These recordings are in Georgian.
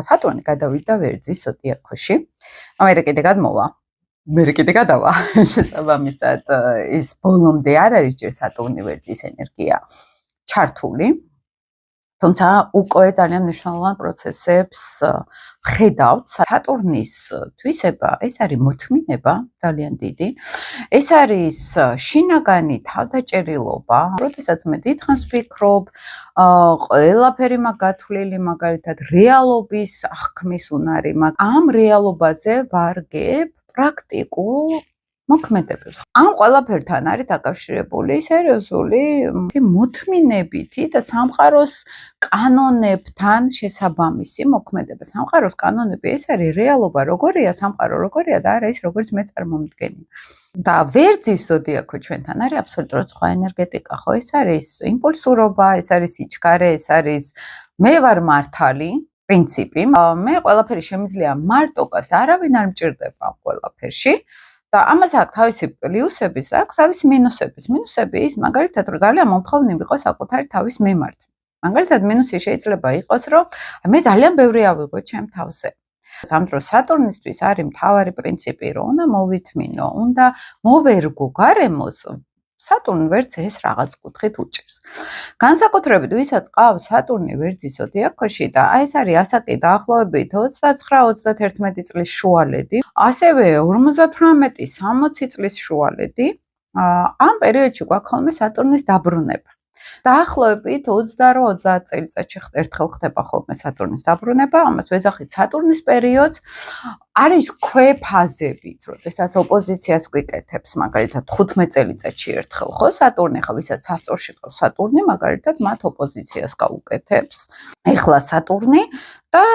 სატურნი გადავიდა ვერძის ზოდიაქოში. ამერე კიდე გადმოვა. მე კიდე გადავა. შესაბამისად ის ბოლომდე არ არის ჯერ სატურნი ვერძის ენერგია ჩართული. თუმცა უკვე ძალიან მნიშვნელოვან პროცესებს ხედავთ. სატურნის თვისება, ეს არის მოთმინება ძალიან დიდი. ეს არის შინაგანი თავდაჭერილობა, როდესაც მე დიდხანს ვფიქრობ, ყველაფერი მაგ გათვლილი, მაგალითად რეალობის აღქმის უნარი, ამ რეალობაზე ვარგებ პრაქტიკულ მოქმედებებს. ამ ყველაფერთან არის დაკავშირებული სერიოზული მოთმინებითი და სამყაროს კანონებთან შესაბამისი მოქმედება. სამყაროს კანონები ეს არის რეალობა როგორია, სამყარო როგორია და არა ის როგორც მე წარმომდგენია. და ვერძის ზოდიაქო ჩვენთან არის აბსოლუტურად სხვა ენერგეტიკა, ხო? ეს არის იმპულსურობა, ეს არის სიჩქარე, ეს არის მე ვარ მართალი პრინციპი. მე ყველაფერი შემიძლია მარტოკას და არავინ არ მჭირდება ყველაფერში. და ამას აქვს თავისი პლუსების, აქვს თავისი მინუსების. მინუსები ის მაგალითად რომ ძალიან მომთხოვნი ვიყო საკუთარი თავის მიმართ. მაგალითად მინუსი შეიძლება იყოს რომ მე ძალიან ბევრი ავიღო ჩემ თავზე. ამ დროს სატურნისთვის არის მთავარი პრინციპი რომ უნდა მოვითმინო, უნდა მოვერგო გარემოს. სატურნი ვერც ეს რაღაც კუთხით უჭირს. განსაკუთრებით ვისაც ყავს სატურნი ვერძის ზოდიაქოში და ეს არის ასაკი დაახლოებით 29-31 წლის შუალედი, ასევე 58-60 წლის შუალედი, ამ პერიოდში გვაქვს ხოლმე სატურნის დაბრუნება. დაახლოებით 28-30 წელიწადში ერთხელ ხდება ხოლმე სატურნის დაბრუნება, ამას ვეძახით სატურნის პერიოდს. არის ქვეფაზებიც, როდესაც ოპოზიციას გვიკეთებს, მაგალითად 15 წელიწადში ერთხელ, ხო, სატურნი, ხა ვისაც სასწორში ყავს სატურნი, მაგალითად მათ ოპოზიციას გაუკეთებს. ეხლა სატურნი და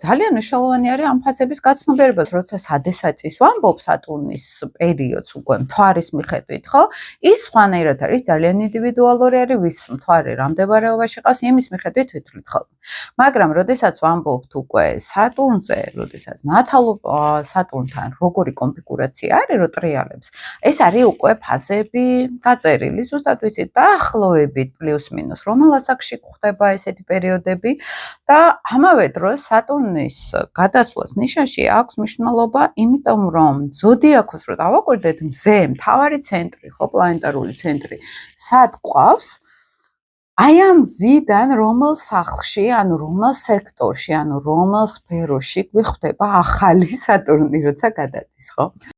ძალიან მნიშვნელოვანი არის ამ ფაზების გაცნობიერება, როცა სადესაწის ვამბობ სატურნის პერიოდს უკვე მთვარის მიხედვით, ხო? ის სხვანაირად არის, ძალიან ინდივიდუალური არის, ვის მთვარე რა მდებარეობაში ყავს, იმის მიხედვით ვითვლით ხოლმე. მაგრამ როდესაც ვამბობთ უკვე სატურნზე, როდესაც სატურნთან როგორი კონფიგურაცია არის, რო ტრიალებს, ეს არის უკვე ფაზები გაწერილი, ზუსტად ვიცით, დაახლოებით პლუს მინუს რომელ ასაკში გვხდება ესეთი პერიოდები და ამავე დროს სატურნის გადასვლას ნიშანში აქვს მნიშვნელობა, იმიტომ რომ ზოდიაქოს რო დავაკვირდეთ, მზე, მთავარი ცენტრი, ხო, პლანეტარული ცენტრი, სად ყავს? აი ამ მზიდან რომელ სახლში, ანუ რომელ სექტორში, ანუ რომელ სფეროში გვხვდება ახალი სატურნი, როცა გადადის, ხო?